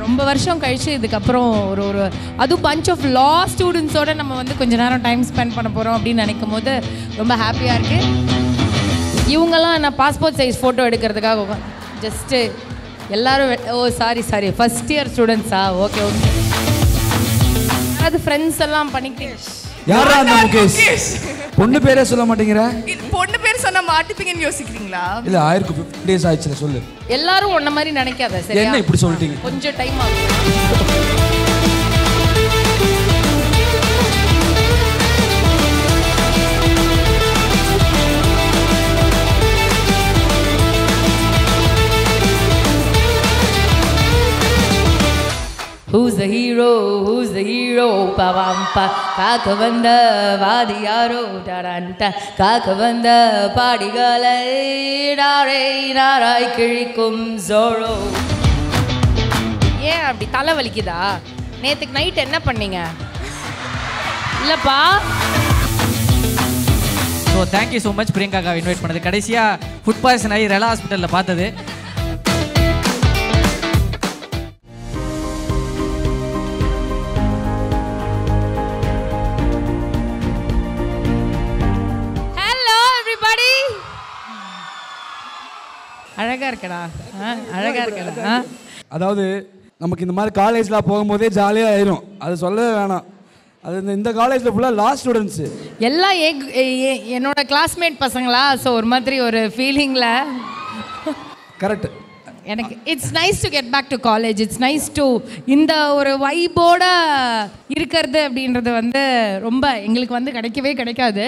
ரொம்ப வருஷம் கழிச்சு இதுக்கப்புறம் ஒரு அது பஞ்ச் ஆஃப் லா ஸ்டூடெண்ட்ஸோட நம்ம வந்து கொஞ்ச நேரம் டைம் ஸ்பெண்ட் பண்ண போகிறோம் அப்படின்னு நினைக்கும் போது ரொம்ப ஹாப்பியாக இருக்குது. இவங்கெல்லாம் நான் பாஸ்போர்ட் சைஸ் ஃபோட்டோ எடுக்கிறதுக்காக ஜஸ்ட்டு எல்லோரும் சாரி ஃபஸ்ட் இயர் ஸ்டூடெண்ட்ஸா? ஓகே அது ஃப்ரெண்ட்ஸ் எல்லாம் பண்ணிக்கிட்டு யாரா அந்த முகேஷ்? பொண்ணு பேரே சொல்ல மாட்டேங்கிற? பொண்ணு பேர் சொன்னா மாட்டிப்பீங்கன்னு யோசிக்கிறீங்களா? இல்ல 15 days ஆயிடுச்சுல சொல்லு. எல்லாரும் ஒன்ன மாதிரி நினைக்காத சரியா? என்ன இப்படி சொல்லிட்டீங்க? கொஞ்சம் டைம் ஆகும். Who's the hero? Who's the hero? Pavampa Kakavanda Vadiyaro Taranta Kakavanda Padigalai Dare Narai Kirikum Zoro. ஏன் அப்படி தலை வலிக்குதா? நேத்துக்கு நைட் என்ன பண்ணீங்க? இல்லப்பா. ஸோ தேங்க்யூ ஸோ மச் பிரியங்காக்கா இன்வைட் பண்ணது. கடைசியாக ஃபுட் பாய்சன் ஆகி ரெலா ஹாஸ்பிட்டலில் பார்த்தது. அழகா இருக்கடா, அழகா இருக்கடா. அதாவது நமக்கு இந்த மாதிரி காலேஜ்லாம் போகும்போதே ஜாலியாக ஆயிரும், அது சொல்லவே வேணாம். அது இந்த காலேஜில் ஃபுல்லாக லா ஸ்டூடெண்ட்ஸு எல்லாம் என்னோட கிளாஸ்மேட் பசங்களா. ஸோ ஒரு மாதிரி ஒரு ஃபீலிங்கில் கரெக்ட். எனக்கு it's nice to get back to college. It's nice to இந்த ஒரு வைபோட இருக்கிறது அப்படின்றது வந்து ரொம்ப எங்களுக்கு வந்து கிடைக்கவே கிடைக்காது.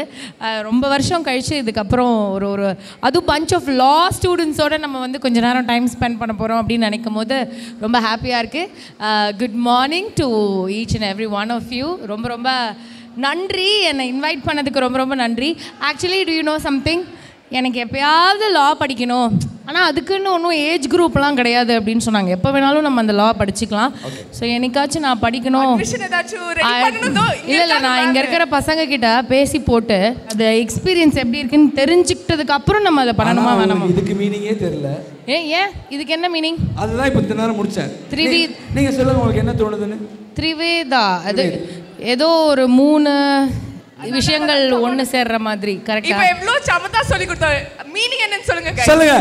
ரொம்ப வருஷம் கழிச்சு இதுக்கப்புறம் ஒரு அது பஞ்ச் ஆஃப் லா ஸ்டூடெண்ட்ஸோட நம்ம வந்து கொஞ்ச நேரம் டைம் ஸ்பெண்ட் பண்ண போகிறோம் அப்படின்னு நினைக்கும் போது ரொம்ப ஹாப்பியாக இருக்குது. Good morning to each and every one of you. ரொம்ப ரொம்ப நன்றி என்னை இன்வைட் பண்ணதுக்கு. ரொம்ப ரொம்ப நன்றி. Actually do you know something, எனக்கு எப்போயாவது லா படிக்கணும், ஆனால் அதுக்குன்னு ஒன்றும் ஏஜ் குரூப்லாம் கிடையாது அப்படின்னு சொன்னாங்க. எப்போ வேணாலும் நம்ம அந்த லா படிச்சுக்கலாம். ஸோ என்னைக்காச்சும் நான் படிக்கணும். இல்லை நான் இங்கே இருக்கிற பசங்க கிட்ட பேசி போட்டு அந்த எக்ஸ்பீரியன்ஸ் எப்படி இருக்குன்னு தெரிஞ்சுக்கிட்டதுக்கு அப்புறம் நம்ம அதை பண்ணணுமா வேணாமா? இதுக்கு மீனிங்கே தெரியல. ஏன் இதுக்கு என்ன மீனிங்? அதுதான் இப்போ இந்த நேரம் முடிச்சேன். நீங்கள் சொல்லுங்க உங்களுக்கு என்ன தோணுதுன்னு. திரிவேதா அது ஏதோ ஒரு 3 விஷயங்கள் ஒன்று சேர்ற மாதிரி. கரெக்டா? இப்போ எவ்வளோ சமத்தா சொல்லி கொடுத்தாரு. மீனிங் என்னன்னு சொல்லுங்க. சொல்லுங்க.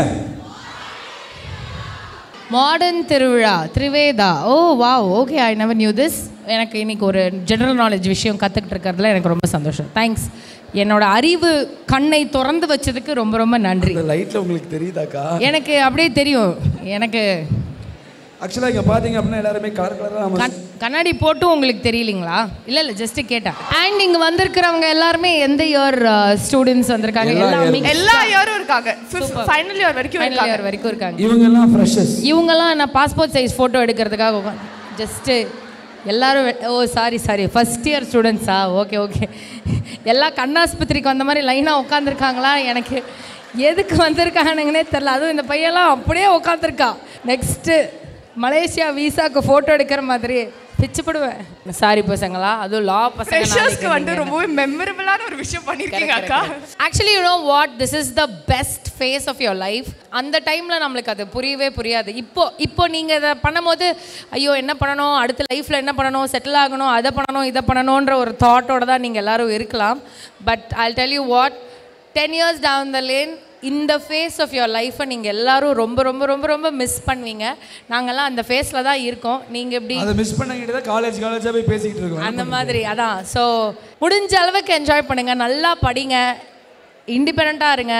மாடர்ன் திருவிழா திரிவேதா. Oh wow, okay, I never knew this. எனக்கு இன்னைக்கு ஒரு ஜெனரல் நாலேஜ் விஷயம் கற்றுக்கிட்டு இருக்கிறதுல எனக்கு ரொம்ப சந்தோஷம். தேங்க்ஸ். என்னோட அறிவு கண்ணை திறந்து வச்சதுக்கு ரொம்ப ரொம்ப நன்றி. லைட்டில் உங்களுக்கு தெரியுதாக்கா? எனக்கு அப்படியே தெரியும். எனக்கு ஆக்சுவலாக இங்கே பார்த்தீங்க அப்படின்னா எல்லாருமே கலர் கலராக கண்ணாடி போட்டும் உங்களுக்கு தெரியலீங்களா? இல்லை ஜஸ்ட்டு கேட்டேன். அண்ட் இங்கே வந்திருக்கிறவங்க எல்லாருமே எந்த இயர் ஸ்டூடெண்ட்ஸ் வந்திருக்காங்க? எல்லா இயரும் இருக்காங்க. ஃபைனல் இயர் வரைக்கும் இருக்காங்க. இவங்கெல்லாம் ஃப்ரெஷர்ஸ். இவங்கெல்லாம் நான் பாஸ்போர்ட் சைஸ் ஃபோட்டோ எடுக்கிறதுக்காக ஜஸ்ட்டு எல்லோரும் சாரி ஃபஸ்ட் இயர் ஸ்டூடெண்ட்ஸா? ஓகே எல்லாம் கண்ணாஸ்பத்திரிக்கு வந்த மாதிரி லைனாக உட்காந்துருக்காங்களா? எனக்கு எதுக்கு வந்திருக்கானுங்கன்னே தெரில. அதுவும் இந்த பையெல்லாம் அப்படியே உட்காந்துருக்கா. நெக்ஸ்ட்டு மலேசியா வீசாக்கு ஃபோட்டோ எடுக்கிற மாதிரி பிச்சுப்படுவேன். சாரி பசங்களா, அதுவும் லா பசங்க வந்து ரொம்பவே மெமரபிளான ஒரு விஷயம் பண்ணியிருக்கீங்க அக்கா. Actually you know what, this is the best phase of your life. அந்த டைமில் நம்மளுக்கு அது புரியவே புரியாது. இப்போ நீங்கள் இதை பண்ணும்போது ஐயோ என்ன பண்ணணும், அடுத்த லைஃப்பில் என்ன பண்ணணும், செட்டில் ஆகணும், அதை பண்ணணும் இதை பண்ணணுன்ற ஒரு தாட்டோடு தான் நீங்கள் எல்லோரும் இருக்கலாம். But I'll tell you what, 10 years down the lane இந்த ஃபேஸ் ஆஃப் யுவர் லைஃப்பை நீங்கள் எல்லோரும் ரொம்ப ரொம்ப ரொம்ப ரொம்ப மிஸ் பண்ணுவீங்க. நாங்கள்லாம் அந்த ஃபேஸில் தான் இருக்கோம். நீங்கள் எப்படி அதை மிஸ் பண்ணிக்கிட்டு தான் காலேஜாக போய் பேசிக்கிட்டு இருக்கோம் அந்த மாதிரி. அதான். ஸோ முடிஞ்ச அளவுக்கு என்ஜாய் பண்ணுங்கள், நல்லா படிங்க, இண்டிபெண்ட்டாக இருங்க,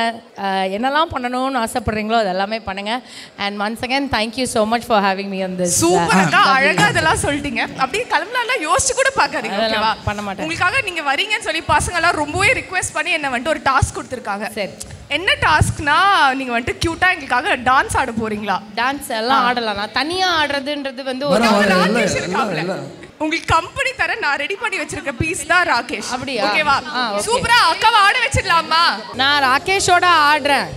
என்னெல்லாம் பண்ணணும்னு ஆசைப்படுறீங்களோ அதெல்லாமே பண்ணுங்கள். And once again thank you so much for having me on this. சூப்பராக அழகாக இதெல்லாம் சொல்லிட்டீங்க. அப்படியே கிளம்பலாம் யோசிச்சு கூட பார்க்காதீங்க. ஓகேவா? பண்ண மாட்டேன். உங்களுக்காக நீங்கள் வரீங்கன்னு சொல்லி பசங்கள்லாம் ரொம்பவே ரிக்வெஸ்ட் பண்ணி என்ன வந்துட்டு ஒரு டாஸ்க் கொடுத்துருக்காங்க. சரி, என்ன டாஸ்க்னா நீங்கள் வந்துட்டு க்யூட்டாக எங்களுக்காக டான்ஸ் ஆட போகிறீங்களா? டான்ஸ் எல்லாம் ஆடலாம். நான் தனியாக ஆடுறதுன்றது வந்து ராகேஷ் இருக்காங்க. உங்களுக்கு கம்பெனி தர நான் ரெடி பண்ணி வச்சிருக்க பீஸ் தான் ராகேஷ். அப்படியா? ஓகேவா? சூப்பரா அக்காவை ஆட வச்சிடலாமா? நான் ராகேஷோட ஆடுறேன்.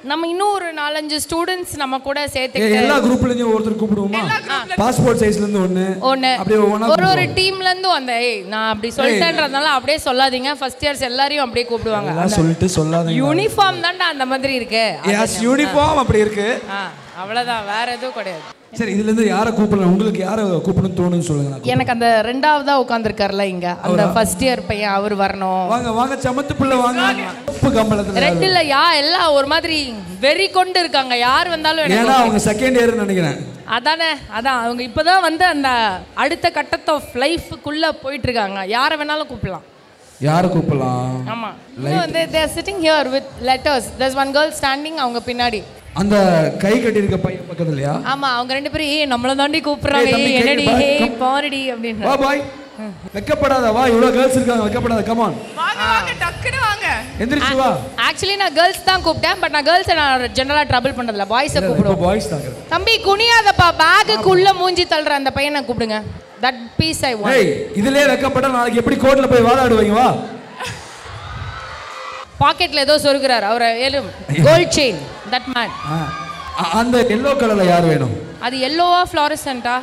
நம்ம இன்னும் ஒரு 4-5 ஸ்டூடெண்ட்ஸ் நம்ம கூட சேர்த்துக்கிட்டு எல்லா குரூப்லயும் ஒருத்தர் கூப்பிடுவோமா? பாஸ்போர்ட் சைஸ்ல இருந்து ஒன்னு அப்படியே ஒரு டீம்ல இருந்து அந்த நான் அப்படி சொல்லிட்டேன்றதுனால அப்படியே சொல்லாதீங்க. ஃபர்ஸ்ட் இயர்ஸ் எல்லாரையும் அப்படியே கூப்பிடுவாங்க. சொல்லிட்டு சொல்லாதீங்க. யூனிஃபார்ம் தான்டா அந்த மாதிரி இருக்கு. எஸ் யூனிஃபார்ம் அப்படி இருக்கு. அவ்வளோதான், வேற எதுவும் கிடையாது. சரி, இதுல இருந்து யாரை கூப்பிடலாம்? உங்களுக்கு யாரை கூப்பிடணும்னு தோணுன்னு சொல்லுங்க. எனக்கு அந்த ரெண்டாவதா உட்காந்துருக்காருல இங்க, அந்த ஃபர்ஸ்ட் இயர் பையன், அவர் வரணும். வாங்க வாங்க, சமத்து பிள்ளை வாங்க. உப்பு கம்பளத்துல ரெண்டு இல்ல, எல்லாம் ஒரு மாதிரி வெறி கொண்டு இருக்காங்க. யார் வந்தாலும் ஏன்னா அவங்க செகண்ட் இயர்னு நினைக்கிறேன். அதான் அவங்க இப்பதான் வந்து அந்த அடுத்த கட்டத்தை ஆஃப் லைஃப்க்குள்ள போயிட்டு இருக்காங்க. யாரை வேணாலும் கூப்பிடலாம். யாரை கூப்பிடலாம்? ஆமா, வந்து they are sitting here with letters. There's one girl standing அவங்க பின்னாடி. அந்த கை கட்டி இருக்க பையன் பக்கத்துலயா? ஆமா, அவங்க ரெண்டு பேரும் நம்மள தாண்டி கூப்பிடுறாங்க. என்னடி ஹே பாரடி அப்படின்ற. வா பாய், வெக்கப்படாத வா, இவ்வளவு கேர்ள்ஸ் இருக்காங்க, வெக்கப்படாத. கம் ஆன், வாங்க வாங்க, டக்குனு வாங்க. எந்திரிச்சு வா. ஆக்சுவலி நான் கேர்ள்ஸ் தான் கூப்பிட்டேன், பட் நான் கேர்ள்ஸ் நான் ஜெனரலா ட்ரபிள் பண்றதில்ல, பாய்ஸை கூப்பிடுவோம். பாய்ஸ் தான். தம்பி குனியாதப்பா, பேக்குக்குள்ள மூஞ்சி தள்ளுற அந்த பையனை கூப்பிடுங்க. That piece I want. ஏய், இதுலயே வெக்கப்பட்டா நாளைக்கு எப்படி கோர்ட்ல போய் வாதாடுவீங்க? வா. பாக்கெட்ல ஏதோ சொருகுறாரு அவரை, கோல்ட் செயின். That man. அந்த எல்லோ கலர்ல யார் வேணும்? அது எல்லோவா ஃப்ளோரசன்ட்டா?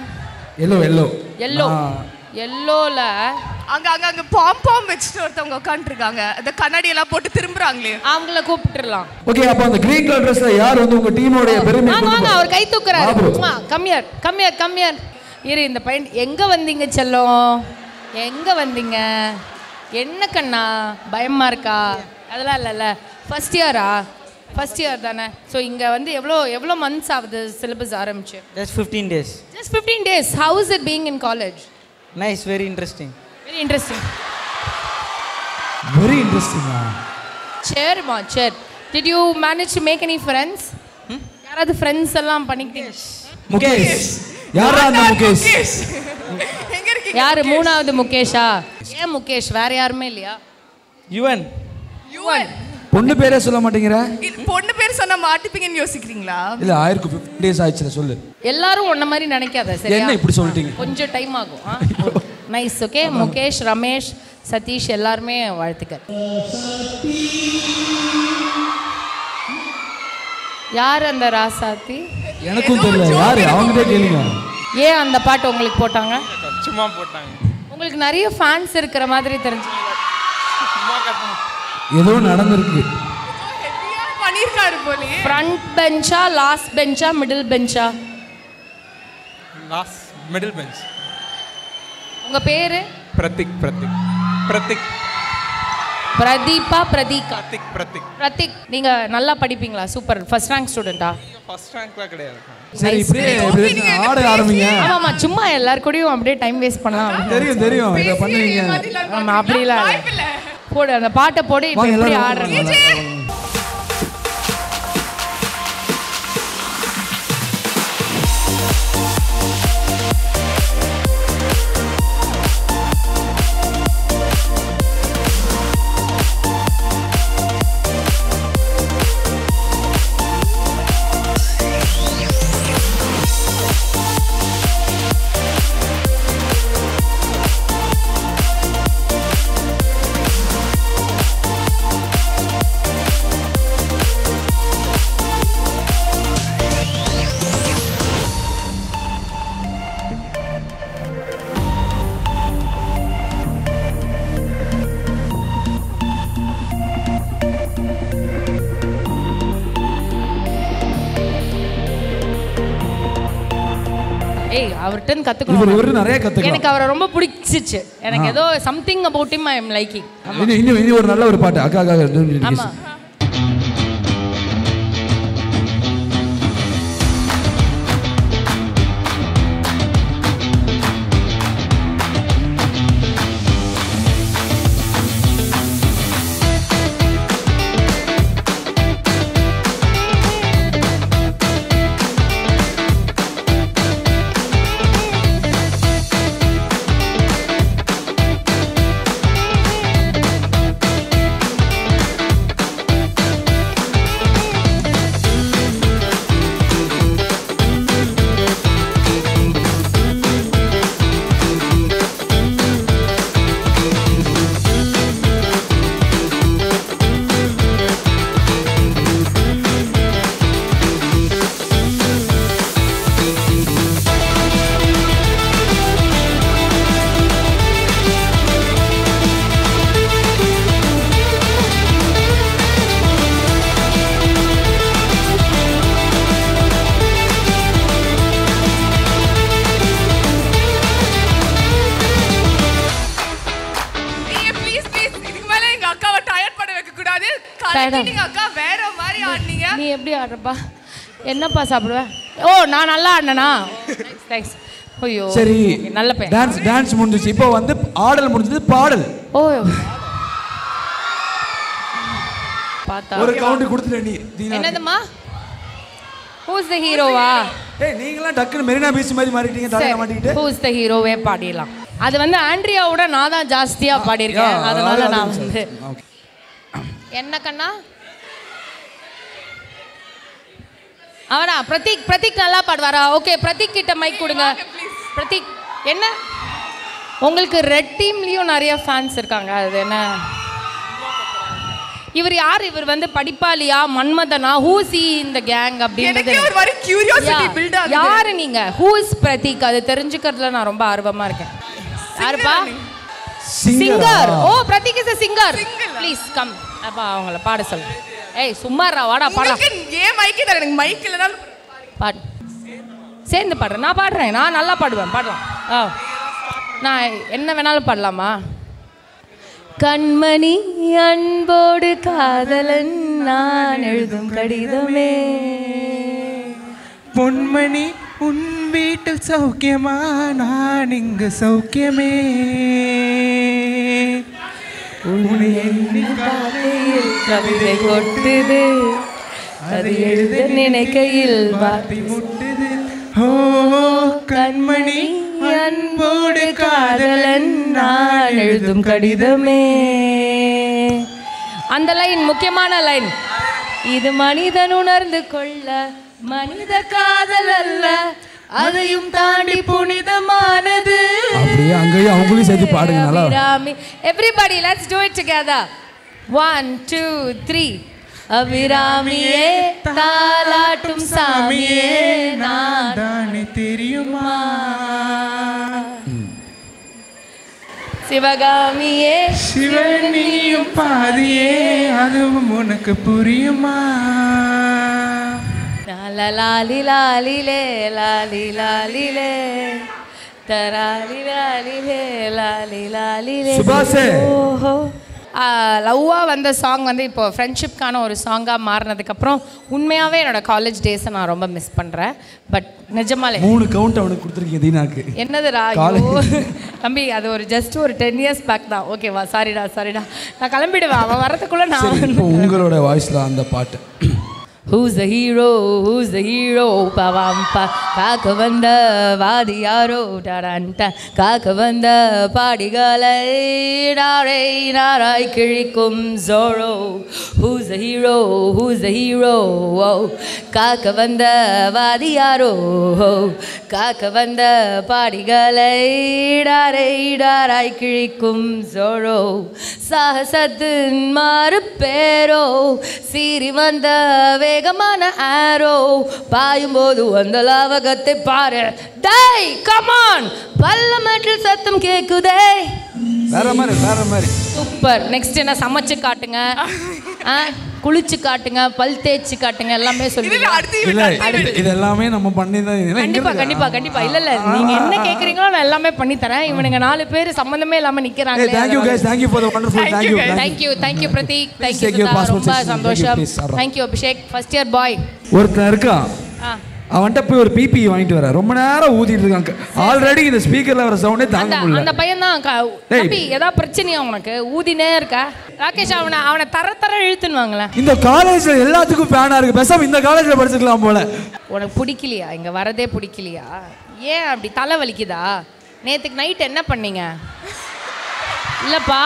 Yellow yellow yellow. எல்லோல அங்க அங்க அங்க பாம் வச்சுட்டு ஒருத்தவங்க உட்காந்துருக்காங்க. அந்த கண்ணாடி எல்லாம் போட்டு திரும்புறாங்களே, அவங்கள கூப்பிட்டுறலாம். ஓகே, அப்ப அந்த கிரீன் கலர் ட்ரெஸ்ல யார் வந்து உங்க டீமோட பெருமை வாங்க வாங்க, அவர் கை தூக்குறாரு. Come here. இரு, இந்த பையன் எங்க வந்தீங்க செல்லம்? எங்க வந்தீங்க? என்ன கண்ணா பயமா இருக்கா? அதெல்லாம் இல்லைல்ல. ஃபர்ஸ்ட் இயர் தானே. ஸோ இங்கே வந்து எவ்வளோ மந்த்ஸ் ஆகுது சிலபஸ் ஆரம்பிச்சு? Just 15 days. Just 15 days. How is it being in college? Nice, very interesting. Very interesting. Very இன்ட்ரெஸ்டிங்கா? சரிம்மா, சரி. Did you manage to make any friends? யாராவது ஃப்ரெண்ட்ஸ் எல்லாம் பண்ணிக்கிட்டீங்க? முகேஷ். யாரா அந்த முகேஷ்? எங்க இருக்கீங்க? யாரு மூணாவது முகேஷா? ஏன் முகேஷ், வேற யாருமே இல்லையா? Yuvan. பொண்ணு பேரே சொல்ல மாட்டேங்கிற? பொண்ணு பேர் சொன்னா மாட்டிப்பீங்கன்னு யோசிக்கிறீங்களா? இல்ல, ஆயிருக்கு 15 days ஆயிடுச்சுல, சொல்லு. எல்லாரும் ஒன்ன மாதிரி நினைக்காத, சரியா? என்ன இப்படி சொல்லிட்டீங்க? கொஞ்சம் டைம் ஆகும். Nice, okay. முகேஷ், ரமேஷ், சதீஷ் எல்லாருமே வாழ்த்துக்கள். யார் அந்த ராசாத்தி? எனக்கும் தெரியல யாரு, அவங்ககிட்ட கேளுங்க. ஏன் அந்த பாட்டு உங்களுக்கு போட்டாங்க? சும்மா போட்டாங்க. உங்களுக்கு நிறைய ஃபேன்ஸ் இருக்கிற மாதிரி தெரிஞ்சு. ஏதோ நடந்திருக்கு. பண்ணிருக்காரு போலயே. ஃப்ரண்ட் பெஞ்சா, லாஸ்ட் பெஞ்சா, மிடில் பெஞ்சா? Last middle bench. உங்க பேரு? பிரதிக். பிரதீபா, பிரதீகா? பிரதிக். நீங்க நல்லா படிப்பீங்களா? சூப்பர். ஃபர்ஸ்ட் ரேங்க் ஸ்டூடெண்டா? ஃபர்ஸ்ட் ரேங்க்ல கிடையாது. சரி, இப்படியே ஆட ஆரம்பிங்க. ஆமாமா, சும்மா எல்லார் கூடயும் அப்படியே டைம் வேஸ்ட் பண்ணலாம். தெரியும் இத பண்ணுவீங்க. ஆமா, அப்படிலாம் போடு, அந்த பாட்டை போடு. இப்போ எப்படி ஆடுறீங்க? அவர்கிட்ட கத்துக்கணும். இவரு நிறைய கத்துக்கலாம். எனக்கு அவரை ரொம்ப பிடிச்சிச்சு. எனக்கு ஏதோ something about him I am liking. இன்னும் ஒரு நல்ல ஒரு பாட்டு அக்கா. ஆமா. டயர்டா அக்கா வேற மாதிரி ஆடுனீங்க. நீ எப்படி ஆடுறப்பா? என்னப்பா சாப்பிடுவ? ஓ நான் நல்லா ஆடினேனா? தேங்க்ஸ். ஐயோ சரி நல்ல பையன். டான்ஸ் முடிஞ்சிச்சு. இப்போ வந்து ஆடல் முடிஞ்சது, பாடல். ஓ பாத்தா ஒரு கவுண்ட் கொடுத்துட்ட நீ. என்னதுமா? ஹூஸ் தி ஹீரோவா? ஏய் நீங்கலாம் டக்குன்னு மெரினா பீச் மாதிரி மாறிட்டீங்க, தலைய மாட்டிக்கிட்டு. ஹூஸ் தி ஹீரோவே பாடிடலாம். அது வந்து ஆண்ட்ரியாவோட நான் தான் ஜாஸ்தியா பாடியிருக்கேன். அதனால நான் வந்து என்ன கண்ணா அவரா பிரதீக் நல்லா பாடுவாரா? ஓகே பிரதீக் கிட்ட மைக் கொடுங்க. பிரதீக் என்ன உங்களுக்கு ரெட் டீம்லயும் நிறைய ஃபேன்ஸ் இருக்காங்க. அது என்ன இவர் யார்? இவர் வந்து படிப்பாளியா மன்மதனா? ஹூஸ் இந்த கேங் அப்படின்றது ஒரு மாதிரி கியூரியாசிட்டி பில்ட் ஆகுது. யாரு நீங்க? ஹூஸ் பிரதீக்? அது தெரிஞ்சுக்கிறதுல நான் ரொம்ப ஆர்வமா இருக்கேன். யாருப்பா? Singer. Oh Prateek is a singer. Please come. அப்பா அவங்கள பாட சொல்லு. ஏய் சும்மாடா வாடா பாடலாம். ஏன் மைக் தர? எனக்கு மைக் இல்லனால பாடு. சேர்ந்து பாடுறேன். நான் பாடுறேன். நான் நல்லா பாடுவேன். பாடலாம். நான் என்ன வேணாலும் பாடலாமா? கண்மணி அன்போடு காதலன் நான் எழுதும் கடிதமே. பொன்மணி உன் வீட்டில் சௌக்கியமா, நான் இங்கு சௌக்கியமே. உன்னை எண்ணி காலையில் கவிதை கொட்டுது, அது எழுத நினைக்கையில் வார்த்தை முட்டுது. ஓ கண்மணி அன்போடு காதலன் நான் எழுதும் கடிதமே. அந்த லைன் முக்கியமான லைன். இது மனிதன் உணர்ந்து கொள்ள மனித காதல் அல்ல, அதையும் தாண்டி புனிதமானது. அப்படியே அங்கேயும் அவங்களையும் சேர்த்து பாடுங்க நல்லா. Everybody let's do it together. 1 2 3. அபிராமியே தாலாட்டும் சாமியே நான் தானே தெரியுமா. சிவகாமியே சிவனியும் பாதியே, அதுவும் உனக்கு புரியுமா. லாலி லாலிலே லாலி லாலிலே தராலி லாலிலே லாலி லாலிலே. சுபாஷே ஓஹோ லவ்வாக வந்த சாங் வந்து இப்போ ஃப்ரெண்ட்ஷிப்கான ஒரு சாங்காக மாறினதுக்கப்புறம் உண்மையாகவே என்னோடய காலேஜ் டேஸை நான் ரொம்ப மிஸ் பண்ணுறேன். பட் நிஜமாலே 3 கவுண்ட் அவனுக்கு கொடுத்துருக்கீங்க தீனாக்கு. என்னதுடா தம்பி? அது ஒரு ஜஸ்ட் ஒரு 10 years பேக் தான். ஓகேவா? சாரிடா நான் கிளம்பிடுவேன். அவன் வரதுக்குள்ளே நான் இப்போ உங்களோட வாய்ஸில் அந்த பாட்டு. Who's the hero? Who's the hero? Pavampa காக்க வந்த வாதி யாரோ டரண்ட காக்க வந்த பாடிகளை நாரை நாராய் கிழிக்கும் ஜோரோ. Who's the hero? Who's the hero? காக்க வந்த வாதி யாரோ காக்க வந்த பாடிகளை நாரை நாராய் கிழிக்கும் ஜோரோ. சாகசத்தின் மாறு பேரோ சீறி வந்த வேகமான ஆரோ பாயும்போது அந்த லாவகத்தை பாரு. டேய் கம் ஆன் பல்லமெட்டில் சத்தம் கேக்குதே. வேற மாதிரி சூப்பர். நெக்ஸ்ட் என்ன? சமைச்சு காட்டுங்க, குளிச்சு காட்டுங்க, பல் தேய்ச்சி காட்டுங்க, எல்லாமே சொல்லுங்க. இது எல்லாமே நம்ம பண்ணி தான். கண்டிப்பா இல்ல நீங்க என்ன கேக்குறீங்களோ நான் எல்லாமே பண்ணி தரேன். இவனுங்க 4 பேர் சம்பந்தமே இல்லாம நிக்கிறாங்க. Thank you guys. Thank you for the wonderful. Thank you Prateek. Thank you ரொம்ப சந்தோஷம். Thank you Abhishek. First year பாய் ஒருத்தன் இருக்கான். அவன்கிட்ட போய் ஒரு பிபி வாங்கிட்டு வர ரொம்ப நேரம் ஊதிட்டு இருக்காங்க. ஆல்ரெடி இந்த ஸ்பீக்கர்ல வர சவுண்டே தாங்க முடியல. அந்த பையன் தான் தம்பி ஏதாவது பிரச்சனையா உனக்கு? ஊதினே இருக்க ராகேஷ். அவனை தர இழுத்துனுவாங்களே. இந்த காலேஜ்ல எல்லாத்துக்கும் ஃபேனா இருக்கு. பேசாம இந்த காலேஜ்ல படிச்சுக்கலாம் போல. உனக்கு பிடிக்கலையா? இங்க வரதே பிடிக்கலையா? ஏன் அப்படி தலை வலிக்குதா? நேத்துக்கு நைட் என்ன பண்ணீங்க? இல்லப்பா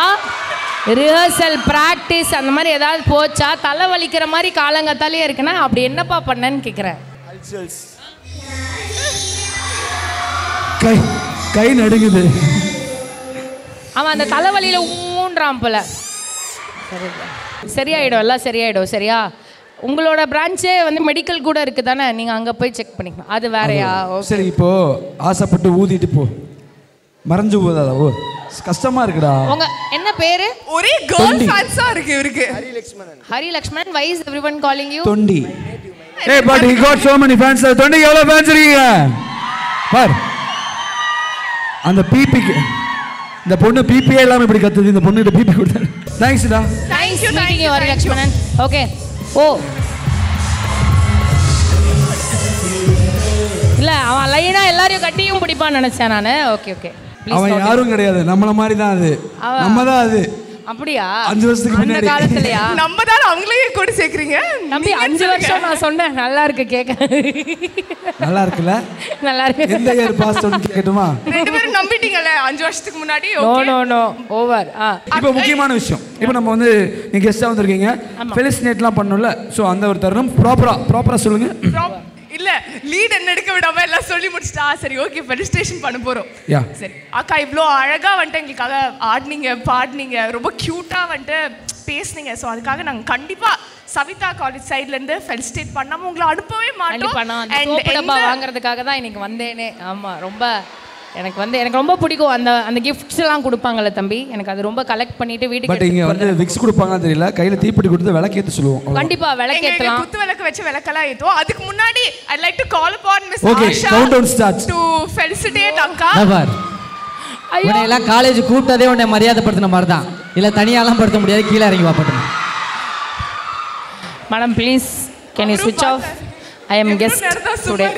ரிஹர்சல் ப்ராக்டிஸ் அந்த மாதிரி ஏதாவது போச்சா? தலை வலிக்கிற மாதிரி காலங்கத்தாலே இருக்குன்னா அப்படி என்னப்பா பண்ணேன்னு கேட்குறேன். கை நடுங்குது. அவன் அந்த தலைவலியில ஊன்றான் போல. சரியாயிடும், எல்லாம் சரியாயிடும். சரியா? உங்களோட பிரான்ச்சே வந்து மெடிக்கல் கூட இருக்கு தானே, நீங்க அங்க போய் செக் பண்ணிக்கலாம். அது வேறையா? சரி இப்போ ஆசைப்பட்டு ஊதிட்டு போ, மறைஞ்சு போதாதா? ஓ கஷ்டமா இருக்குடா. உங்க என்ன பேரு? ஒரே கேர்ள் ஃபேன்ஸா இருக்கு இவருக்கு. Hari Lakshmanan. why is everyone calling you Thondi? Hey but he got so many fans. Thondi எவ்வளவு fans இருக்கீங்க பார். அந்த பிபிக்கு இந்த பொண்ணு பிபியே இல்லாம இப்படி கத்துது. இந்த பொண்ணு பிபி கொடுத்தா. தேங்க்ஸ் டா. Nice meeting you Hari Lakshmanan. Okay. Oh இல்ல அவன் லைனா எல்லாரையும் கட்டியும் பிடிப்பான்னு நினைச்சேன் நான். Okay okay. அவன் யாரும் கிடையாது, நம்மள மாதிரி தான். அது நம்ம தான். அது அப்படியா? 5 வருஷத்துக்கு அந்த முன்னாடி காலத்துலயா? நம்ம தான் அவங்களையே கூட சேர்க்கறீங்க. நம்பி 5 வருஷம் நான் சொன்னேன். நல்லா இருக்கு கேக்க. நல்லா இருக்குல்ல? நல்லா இருக்கு. எந்த இயர் பாஸ் அவுட் கேட்கட்டுமா? ரெண்டு பேரும் நம்பிட்டீங்கல 5 வருஷத்துக்கு முன்னாடி. No no no over. இப்போ முக்கியமான விஷயம், இப்போ நம்ம வந்து நீங்க கெஸ்டா வந்திருக்கீங்க, ஃபெலிசினேட்லாம் பண்ணணும்ல. ஸோ அந்த ஒரு தருணம் ப்ராப்பரா சொல்லுங்க. இல்ல லீட் என்ன எடுக்க விடாம எல்லாம் சொல்லி முடிச்சிட்டா. சரி ஓகே ஃபெலிசிட்டேஷன் பண்ண போறோம். சரி அக்கா இவ்ளோ அழகா வந்துட்டு எங்களுக்காக ஆடினீங்க, பாடினீங்க, ரொம்ப கியூட்டா வந்துட்டு பேசுனீங்க. ஸோ அதுக்காக நாங்கள் கண்டிப்பா சவிதா காலேஜ் சைட்ல இருந்து ஃபெலிசிட்டேட் பண்ணாம உங்களை அனுப்பவே மாட்டோம். வாங்குறதுக்காக தான் இன்னைக்கு வந்தேனே. ஆமா ரொம்ப எனக்கு ரொம்ப பிடிக்கும் அந்த கிஃப்ட்ஸ் எல்லாம் கொடுப்பாங்கல்ல தம்பி, எனக்கு அது ரொம்ப கலெக்ட் பண்ணிட்டு வீட்டுக்கு. பட் இங்க வந்து விக்ஸ் கொடுப்பாங்க தெரியல, கையில தீப்பெட்டி கொடுத்து விளக்கேத்த சொல்லுவோம். கண்டிப்பா விளக்கேத்தலாம். குத்து விளக்கு வச்சு விளக்கெல்லாம் ஏத்துவோம். அதுக்கு முன்னாடி I'd like to call upon Miss Asha to felicitate அக்கா. உன்னை எல்லாம் காலேஜ் கூப்பிட்டதே உன்னை மரியாதைப்படுத்தின மாதிரி தான், இல்ல தனியாலாம் படுத்த முடியாது, கீழே இறங்கி வாப்பட்டு. மேடம் ப்ளீஸ் கேன் யூ ஸ்விட்ச் off? I am guest today.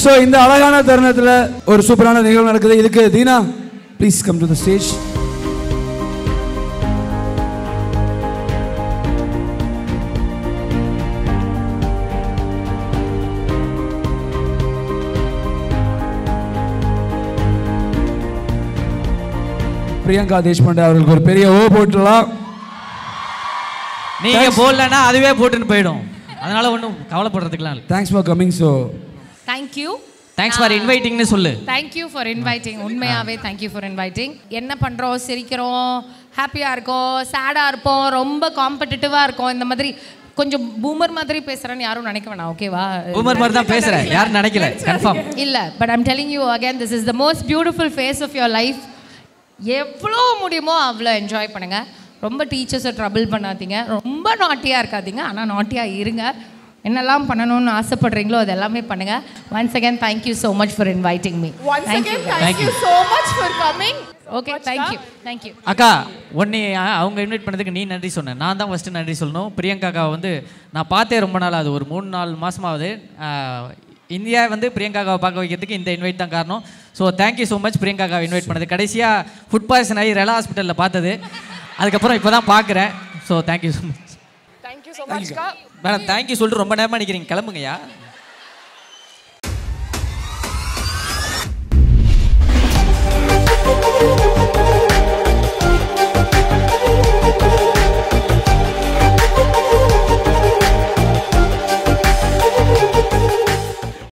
So இந்த அழகான தருணத்தில் ஒரு சூப்பரான நிகழ்வு நடக்குது. இதுக்கு Deena please come to the stage. Priyanka Deshpande அவர்களுக்கு ஒரு பெரிய ஓ போட்டுலாம். நீங்க போடலன்னா அதுவே போட்டுன்னு போயிடும், அதனால ஒன்றும் கவலைப்படுறதுக்குலாம் இல்லை. Thanks for coming. So thanks for இன்வைட்டிங்னு சொல்லு. தேங்க்யூ ஃபார் இன்வைட்டிங். உண்மையாகவே தேங்க்யூ ஃபார் இன்வைட்டிங். என்ன பண்ணுறோம், சிரிக்கிறோம், ஹாப்பியாக இருக்கோம், சேடாக இருப்போம், ரொம்ப காம்படிட்டிவாக இருக்கும். இந்த மாதிரி கொஞ்சம் பூமர் மாதிரி பேசுகிறேன்னு யாரும் நினைக்க வேணாம். ஓகேவா? பூமர் மாதிரி தான் பேசுகிறேன், யாரும் நினைக்கல, கன்ஃபார்ம் இல்லை. But I'm telling you again, this is the most beautiful face of your life. எவ்வளோ முடியுமோ அவ்வளோ என்ஜாய் பண்ணுங்கள். ரொம்ப டீச்சர்ஸை ட்ரபிள் பண்ணாதீங்க, ரொம்ப நாட்டியாக இருக்காதீங்க, ஆனால் நாட்டியாக இருங்க. என்னெல்லாம் பண்ணணும்னு ஆசைப்படுறீங்களோ அது எல்லாமே பண்ணுங்க. Once again thank you so much for inviting me. Thank you so much for coming. Okay, thank you. அக்கா ஒன்னே அவங்க இன்வைட் பண்ணதுக்கு நீ நன்றி சொன்ன, நான் தான் ஃபர்ஸ்ட் நன்றி சொல்லணும். பிரியங்கா அக்கா வந்து நான் பார்த்தே ரொம்ப நாள், அது ஒரு 3-4 மாசமாவது. இந்தியா வந்து பிரியங்காவை பார்க்க வைக்கிறதுக்கு இந்த இன்வைட் தான் காரணம். ஸோ தேங்க்யூ ஸோ மச் பிரியங்காவை இன்வைட் பண்ணது. கடைசியாக ஃபுட் பாய்சன் ஆகி ரெலா ஹாஸ்பிட்டலில் பார்த்தது, அதுக்கப்புறம் இப்போ தான் பார்க்குறேன். So thank you so much. Thank you so much. Madam thank you சொல்லிட்டு ரொம்ப நேரமாக நிற்கிறீங்க, கிளம்புங்கய்யா.